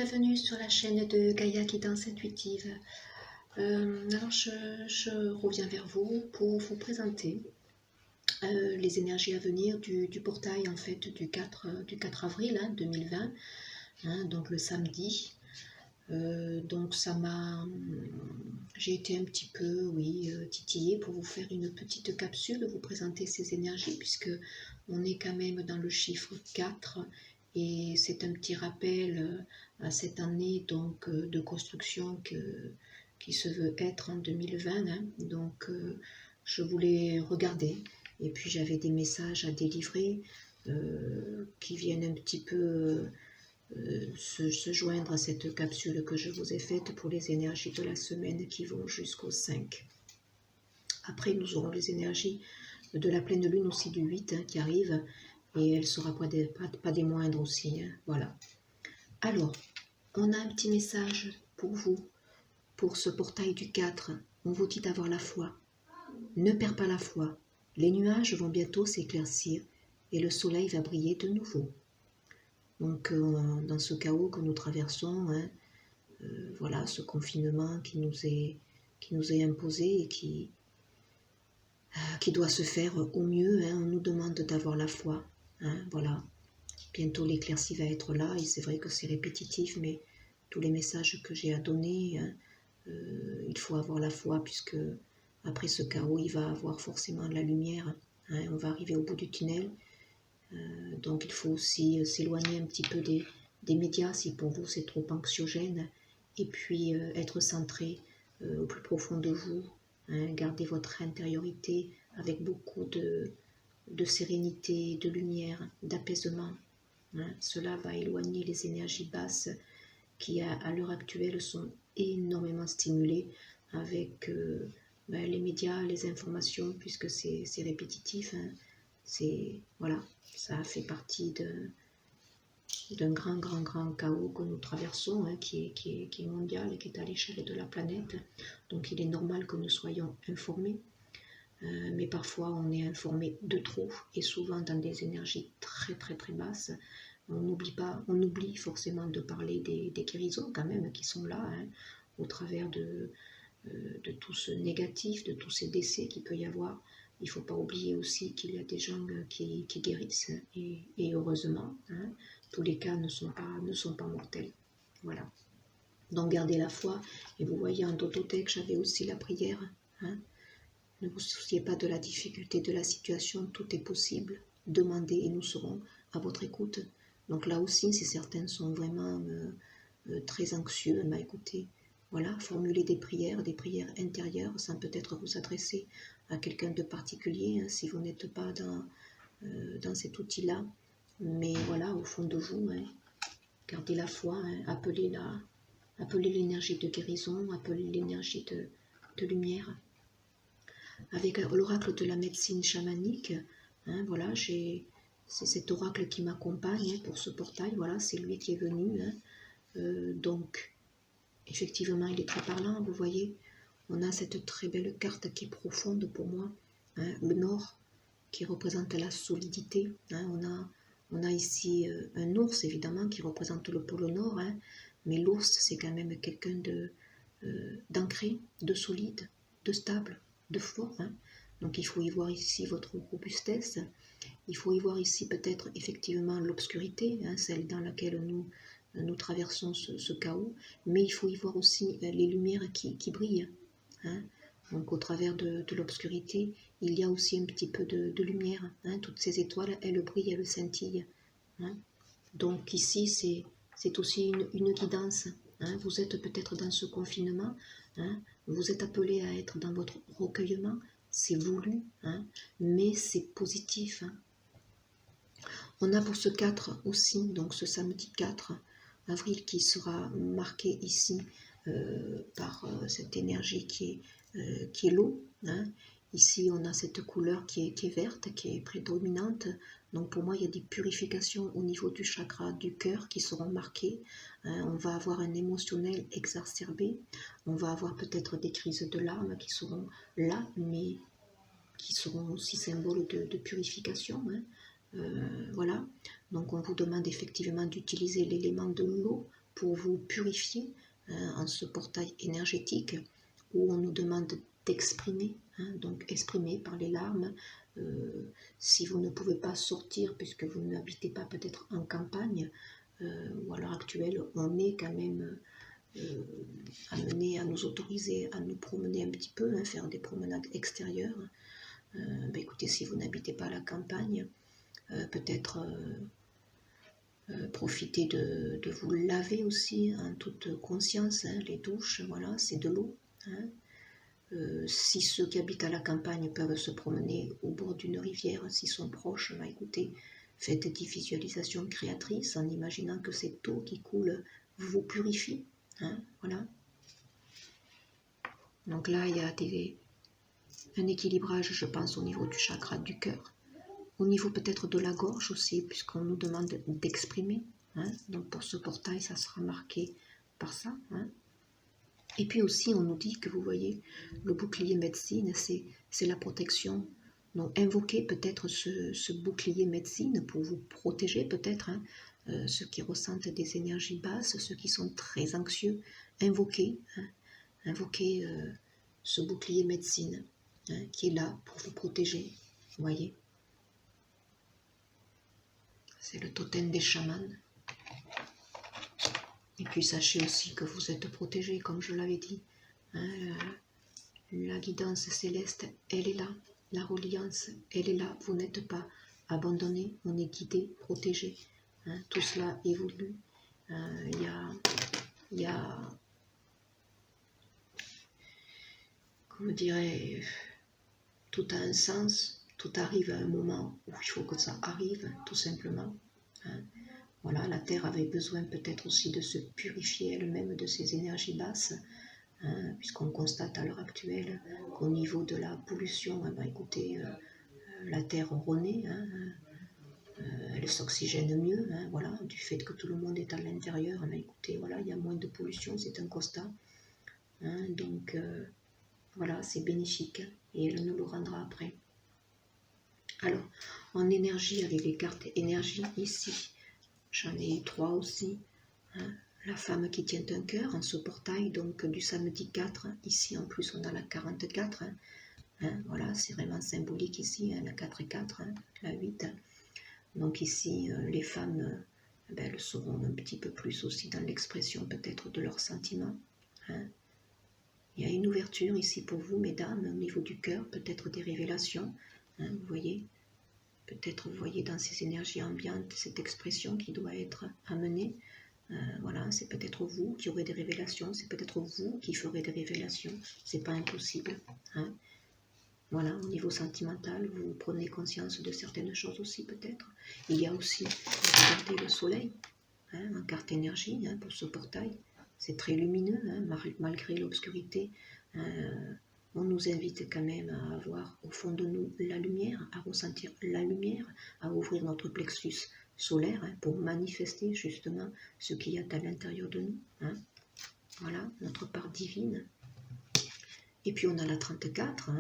bienvenue sur la chaîne de Gaïa Guidance Intuitive. Alors je reviens vers vous pour vous présenter les énergies à venir du portail en fait du 4 avril 2020, donc le samedi. Donc j'ai été un petit peu titillée pour vous faire une petite capsule, vous présenter ces énergies puisque on est quand même dans le chiffre 4 et c'est un petit rappel à cette année donc de construction qui se veut être en 2020. Donc je voulais regarder et puis j'avais des messages à délivrer qui viennent un petit peu se joindre à cette capsule que je vous ai faite pour les énergies de la semaine qui vont jusqu'au 5. Après, nous aurons les énergies de la pleine lune aussi du 8 qui arrive et elle sera pas des moindres aussi. Voilà. Alors, on a un petit message pour vous, pour ce portail du 4. On vous dit d'avoir la foi. Ne perds pas la foi. Les nuages vont bientôt s'éclaircir et le soleil va briller de nouveau. Donc, dans ce chaos que nous traversons, voilà, ce confinement qui nous est imposé et qui doit se faire au mieux, on nous demande d'avoir la foi. Voilà, bientôt l'éclaircie va être là et c'est vrai que c'est répétitif, mais tous les messages que j'ai à donner, il faut avoir la foi puisque après ce chaos, il va avoir forcément la lumière. On va arriver au bout du tunnel. Donc il faut aussi s'éloigner un petit peu des médias si pour vous c'est trop anxiogène et puis être centré au plus profond de vous, garder votre intériorité avec beaucoup de sérénité, de lumière, d'apaisement. Cela va éloigner les énergies basses qui à l'heure actuelle sont énormément stimulées avec les médias, les informations puisque c'est répétitif. Voilà, ça fait partie d'un grand chaos que nous traversons, qui est mondial et qui est à l'échelle de la planète. Donc il est normal que nous soyons informés, mais parfois on est informé de trop et souvent dans des énergies très basses. On oublie forcément de parler des guérisons quand même qui sont là, au travers de tout ce négatif, de tous ces décès qu'il peut y avoir. Il ne faut pas oublier aussi qu'il y a des gens qui guérissent et heureusement, tous les cas ne sont pas mortels. Voilà. Donc gardez la foi et vous voyez en Tototec, j'avais aussi la prière. Ne vous souciez pas de la difficulté de la situation, tout est possible. Demandez et nous serons à votre écoute. Donc là aussi, si certains sont vraiment très anxieux, écoutez, voilà, formulez des prières intérieures sans peut-être vous adresser à quelqu'un de particulier si vous n'êtes pas dans cet outil-là. Mais voilà, au fond de vous, gardez la foi, appelez l'énergie de guérison, appelez l'énergie de lumière. Avec l'oracle de la médecine chamanique, voilà, c'est cet oracle qui m'accompagne pour ce portail, voilà, c'est lui qui est venu. Donc, effectivement, il est très parlant, vous voyez. On a cette très belle carte qui est profonde pour moi, le nord, qui représente la solidité. On a ici un ours, évidemment, qui représente le pôle nord, mais l'ours, c'est quand même quelqu'un d'ancré, de solide, de stable, de fort. Donc il faut y voir ici votre robustesse, il faut y voir ici peut-être effectivement l'obscurité, celle dans laquelle nous traversons ce chaos, mais il faut y voir aussi les lumières qui brillent. Donc au travers de l'obscurité, il y a aussi un petit peu de lumière. Toutes ces étoiles, elles brillent, elles scintillent. Donc ici, c'est aussi une guidance. Vous êtes peut-être dans ce confinement, vous êtes appelé à être dans votre recueillement, c'est voulu, mais c'est positif. On a pour ce 4 aussi, donc ce samedi 4 avril qui sera marqué ici par cette énergie qui est l'eau. Ici, on a cette couleur qui est verte, qui est prédominante. Donc pour moi, il y a des purifications au niveau du chakra du cœur qui seront marquées. On va avoir un émotionnel exacerbé. On va avoir peut-être des crises de larmes qui seront là, mais qui seront aussi symboles de purification. Voilà. Donc on vous demande effectivement d'utiliser l'élément de l'eau pour vous purifier en ce portail énergétique où on nous demande d'exprimer, donc exprimer par les larmes. Si vous ne pouvez pas sortir puisque vous n'habitez pas peut-être en campagne, ou à l'heure actuelle on est quand même amené à nous autoriser à nous promener un petit peu, faire des promenades extérieures. Écoutez, si vous n'habitez pas à la campagne, peut-être profitez de vous laver aussi en toute conscience, les douches, voilà, c'est de l'eau. Si ceux qui habitent à la campagne peuvent se promener au bord d'une rivière, s'ils sont proches, écoutez, faites des visualisations créatrices en imaginant que cette eau qui coule vous purifie. Voilà. Donc là, il y a un équilibrage, je pense, au niveau du chakra du cœur. Au niveau peut-être de la gorge aussi, puisqu'on nous demande d'exprimer. Donc pour ce portail, ça sera marqué par ça. Et puis aussi, on nous dit que vous voyez, le bouclier médecine, c'est la protection. Donc invoquez peut-être ce bouclier médecine pour vous protéger peut-être, ceux qui ressentent des énergies basses, ceux qui sont très anxieux. Invoquez ce bouclier médecine qui est là pour vous protéger. Vous voyez, c'est le totem des chamans. Et puis sachez aussi que vous êtes protégés, comme je l'avais dit. La guidance céleste, elle est là. La reliance, elle est là. Vous n'êtes pas abandonnés, on est guidé, protégé. Tout cela évolue. Il y a, comment dirais, tout a un sens. Tout arrive à un moment où il faut que ça arrive, tout simplement. Voilà, la Terre avait besoin peut-être aussi de se purifier elle-même de ses énergies basses, puisqu'on constate à l'heure actuelle qu'au niveau de la pollution, écoutez, la Terre renaît, elle s'oxygène mieux, voilà, du fait que tout le monde est à l'intérieur, écoutez, voilà, il y a moins de pollution, c'est un constat. Donc, voilà, c'est bénéfique, et elle nous le rendra après. Alors, en énergie, avec les cartes énergie ici, j'en ai 3 aussi. La femme qui tient un cœur en ce portail, donc du samedi 4. Ici, en plus, on a la 44. Voilà, c'est vraiment symbolique ici, la 4 et 4, la 8. Donc ici, les femmes, elles seront un petit peu plus aussi dans l'expression peut-être de leurs sentiments. Il y a une ouverture ici pour vous, mesdames, au niveau du cœur, peut-être des révélations. Vous voyez, peut-être vous voyez dans ces énergies ambiantes cette expression qui doit être amenée. Voilà, c'est peut-être vous qui aurez des révélations, c'est peut-être vous qui ferez des révélations, c'est pas impossible. Voilà, au niveau sentimental, vous prenez conscience de certaines choses aussi peut-être. Il y a aussi, regardez le soleil, en carte énergie, pour ce portail. C'est très lumineux, malgré l'obscurité. On nous invite quand même à avoir au fond de nous la lumière, à ressentir la lumière, à ouvrir notre plexus solaire pour manifester justement ce qu'il y a à l'intérieur de nous. Voilà, notre part divine. Et puis on a la 34,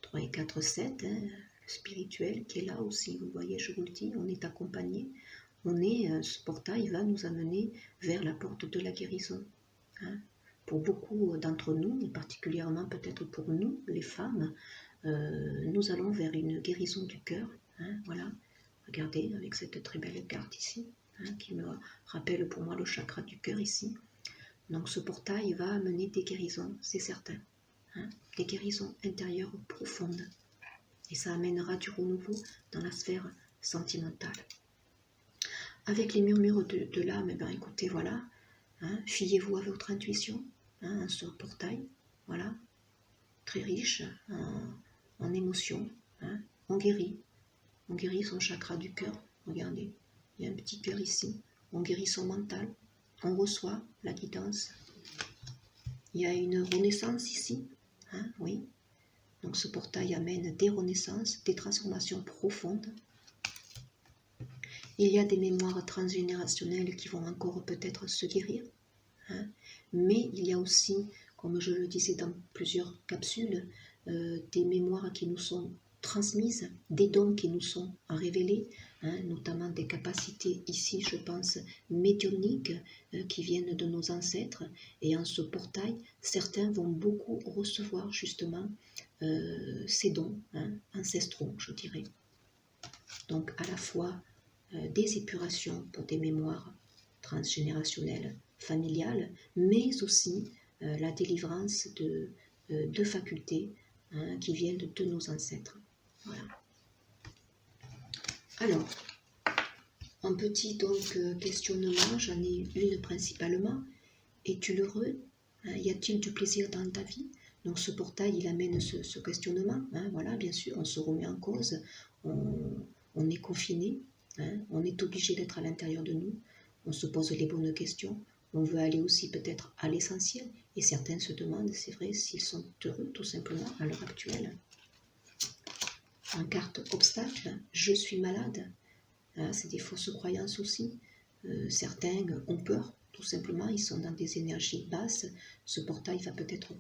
3 et 4, 7, le spirituel qui est là aussi, vous voyez, je vous le dis, on est accompagné. Ce portail va nous amener vers la porte de la guérison. Pour beaucoup d'entre nous, et particulièrement peut-être pour nous, les femmes, nous allons vers une guérison du cœur. Voilà, regardez avec cette très belle carte ici, qui me rappelle pour moi le chakra du cœur ici. Donc ce portail va amener des guérisons, c'est certain. Des guérisons intérieures profondes. Et ça amènera du renouveau dans la sphère sentimentale. Avec les murmures de l'âme, écoutez, voilà, fiez-vous à votre intuition, ce portail, voilà, très riche en émotions, on guérit son chakra du cœur, regardez, il y a un petit cœur ici, on guérit son mental, on reçoit la guidance, il y a une renaissance ici, oui, donc ce portail amène des renaissances, des transformations profondes. Il y a des mémoires transgénérationnelles qui vont encore peut-être se guérir, mais il y a aussi, comme je le disais dans plusieurs capsules, des mémoires qui nous sont transmises, des dons qui nous sont révélés, hein, notamment des capacités ici, je pense, médiumniques qui viennent de nos ancêtres. Et en ce portail, certains vont beaucoup recevoir justement ces dons hein, ancestraux, je dirais. Donc à la fois des épurations pour des mémoires transgénérationnelles, familiales, mais aussi la délivrance de facultés hein, qui viennent de nos ancêtres. Voilà. Alors, un petit donc questionnement, j'en ai une principalement. Es-tu heureux hein, y a-t-il du plaisir dans ta vie? Donc ce portail, il amène ce questionnement. Hein, voilà, bien sûr, on se remet en cause, on est confiné, hein, on est obligé d'être à l'intérieur de nous, on se pose les bonnes questions, on veut aller aussi peut-être à l'essentiel, et certains se demandent, c'est vrai, s'ils sont heureux tout simplement à l'heure actuelle. En carte obstacle, je suis malade. Hein, c'est des fausses croyances aussi. Certains ont peur, tout simplement, ils sont dans des énergies basses. Ce portail va peut-être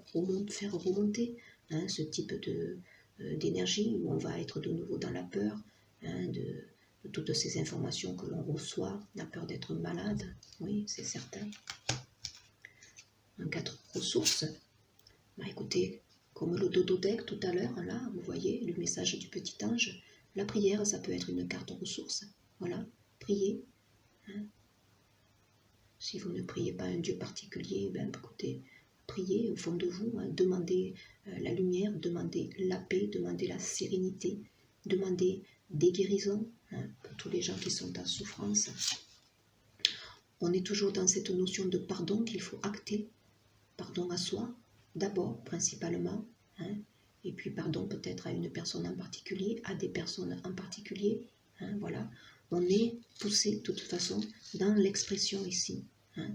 faire remonter hein, ce type d'énergie où on va être de nouveau dans la peur hein, de toutes ces informations que l'on reçoit, la peur d'être malade, oui, c'est certain. En 4 ressources, bah, écoutez, comme le dodo deck tout à l'heure, là, vous voyez le message du petit ange, la prière, ça peut être une carte ressource. Voilà, priez. Hein. Si vous ne priez pas un Dieu particulier, ben, écoutez, priez au fond de vous, hein, demandez la lumière, demandez la paix, demandez la sérénité, demandez des guérisons hein, pour tous les gens qui sont en souffrance. On est toujours dans cette notion de pardon qu'il faut acter, pardon à soi, d'abord, principalement, hein, et puis pardon peut-être à une personne en particulier, à des personnes en particulier, hein, voilà. On est poussé de toute façon dans l'expression ici. Hein.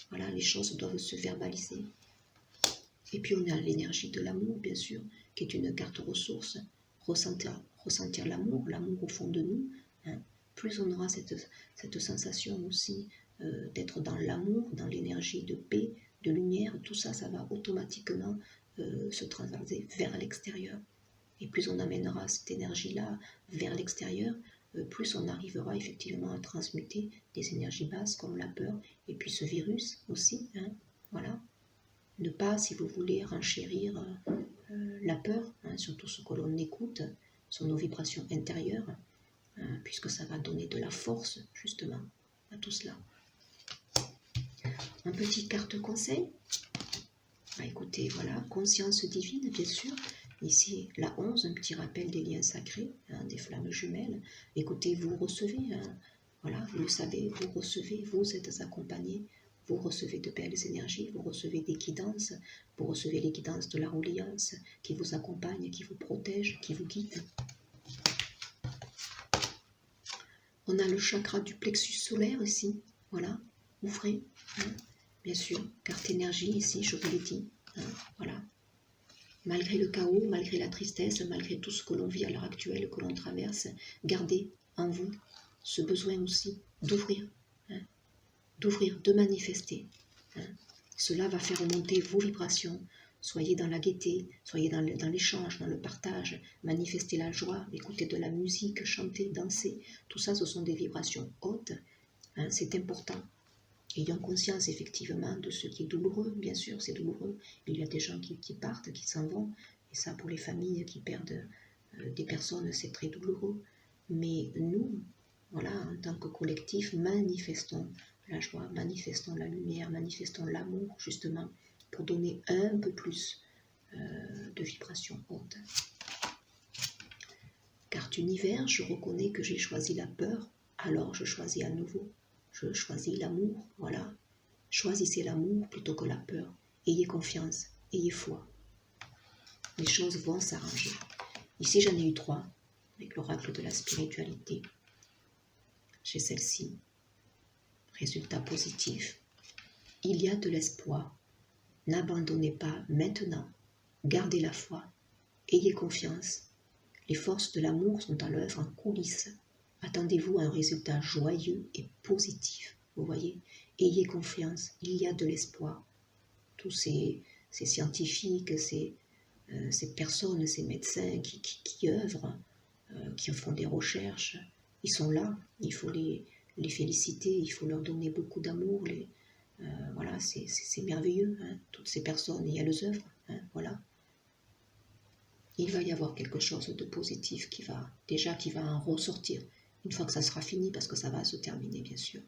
Voilà, les choses doivent se verbaliser. Et puis on a l'énergie de l'amour, bien sûr, qui est une carte ressource. Ressentir l'amour au fond de nous. Hein. Plus on aura cette sensation aussi d'être dans l'amour, dans l'énergie de paix, de lumière, tout ça, ça va automatiquement se transverser vers l'extérieur. Et plus on amènera cette énergie-là vers l'extérieur, plus on arrivera effectivement à transmuter des énergies basses comme la peur et puis ce virus aussi. Hein, voilà. Ne pas, si vous voulez, renchérir la peur, hein, sur tout ce que l'on écoute, sur nos vibrations intérieures, puisque ça va donner de la force justement à tout cela. Un petit carte conseil. Bah, écoutez, voilà, conscience divine, bien sûr. Ici, la 11, un petit rappel des liens sacrés, hein, des flammes jumelles. Écoutez, vous recevez, hein, voilà, vous le savez, vous recevez, vous êtes accompagné, vous recevez de belles énergies, vous recevez des guidances, vous recevez les guidances de la reliance qui vous accompagnent, qui vous protègent, qui vous guident. On a le chakra du plexus solaire ici, voilà, ouvrez, hein, bien sûr, carte énergie ici, je vous l'ai dit, hein, voilà. Malgré le chaos, malgré la tristesse, malgré tout ce que l'on vit à l'heure actuelle, que l'on traverse, gardez en vous ce besoin aussi d'ouvrir, hein, d'ouvrir, de manifester. Hein. Cela va faire remonter vos vibrations. Soyez dans la gaieté, soyez dans l'échange, dans le partage, manifestez la joie, écoutez de la musique, chantez, dansez. Tout ça, ce sont des vibrations hautes. Hein, c'est important. Ayant conscience effectivement de ce qui est douloureux, bien sûr, c'est douloureux. Il y a des gens qui partent, qui s'en vont, et ça pour les familles qui perdent des personnes, c'est très douloureux. Mais nous, voilà, en tant que collectif, manifestons la joie, manifestons la lumière, manifestons l'amour, justement, pour donner un peu plus de vibrations hautes. Carte univers, je reconnais que j'ai choisi la peur, alors je choisis à nouveau. Je choisis l'amour, voilà. Choisissez l'amour plutôt que la peur. Ayez confiance, ayez foi. Les choses vont s'arranger. Ici, j'en ai eu 3, avec l'oracle de la spiritualité. J'ai celle-ci. Résultat positif. Il y a de l'espoir. N'abandonnez pas maintenant. Gardez la foi. Ayez confiance. Les forces de l'amour sont à l'œuvre en coulisses. Attendez-vous à un résultat joyeux et positif. Vous voyez, ayez confiance, il y a de l'espoir. Tous ces scientifiques, ces personnes, ces médecins qui œuvrent, qui font des recherches, Ils sont là, il faut les féliciter, il faut leur donner beaucoup d'amour. Voilà, c'est merveilleux, hein, toutes ces personnes, il y a les œuvres, hein, voilà. Il va y avoir quelque chose de positif qui va en ressortir, une fois que ça sera fini, parce que ça va se terminer, bien sûr.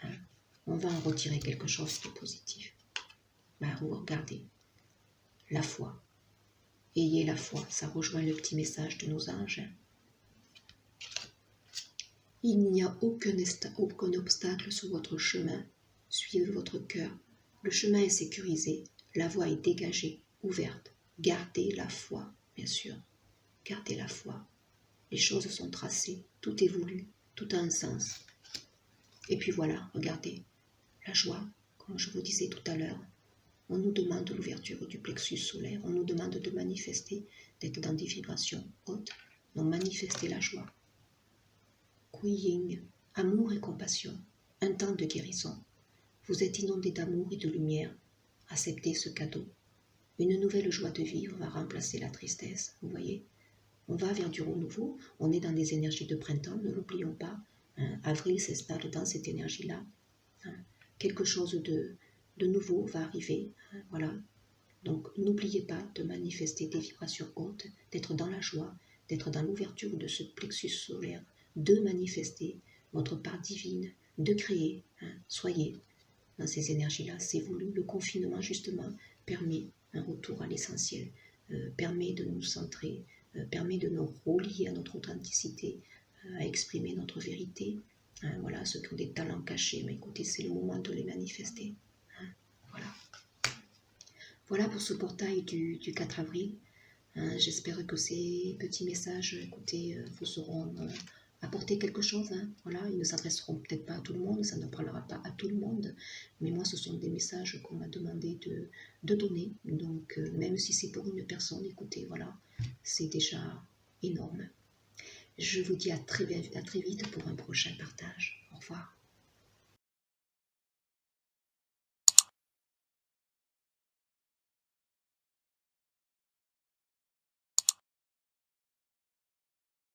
Hein. On va en retirer quelque chose de positif. Ben, regardez, la foi. Ayez la foi, ça rejoint le petit message de nos anges. Il n'y a aucun obstacle sur votre chemin. Suivez votre cœur. Le chemin est sécurisé, la voie est dégagée, ouverte. Gardez la foi, bien sûr. Gardez la foi. Les choses sont tracées, tout est voulu, tout a un sens. Et puis voilà, regardez, la joie, comme je vous disais tout à l'heure, on nous demande l'ouverture du plexus solaire, on nous demande de manifester, d'être dans des vibrations hautes, donc manifester la joie. Kuyi-yin, amour et compassion, un temps de guérison. Vous êtes inondé d'amour et de lumière, acceptez ce cadeau. Une nouvelle joie de vivre va remplacer la tristesse, vous voyez. On va vers du renouveau, on est dans des énergies de printemps, ne l'oublions pas. Hein, avril s'installe dans cette énergie-là. Hein, quelque chose de nouveau va arriver, hein, voilà. Donc n'oubliez pas de manifester des vibrations hautes, d'être dans la joie, d'être dans l'ouverture de ce plexus solaire, de manifester votre part divine, de créer. Hein, soyez dans ces énergies-là, c'est voulu. Le confinement, justement, permet un retour à l'essentiel, permet de nous centrer, permet de nous relier à notre authenticité, à exprimer notre vérité. Hein, voilà, ceux qui ont des talents cachés, mais écoutez, c'est le moment de les manifester. Hein, voilà. Voilà pour ce portail du 4 avril. Hein, j'espère que ces petits messages, écoutez, vous seront apporter quelque chose. Hein, voilà, ils ne s'adresseront peut-être pas à tout le monde, ça ne parlera pas à tout le monde, mais moi, ce sont des messages qu'on m'a demandé de donner. Donc, même si c'est pour une personne, écoutez, voilà, c'est déjà énorme. Je vous dis à très vite pour un prochain partage. Au revoir.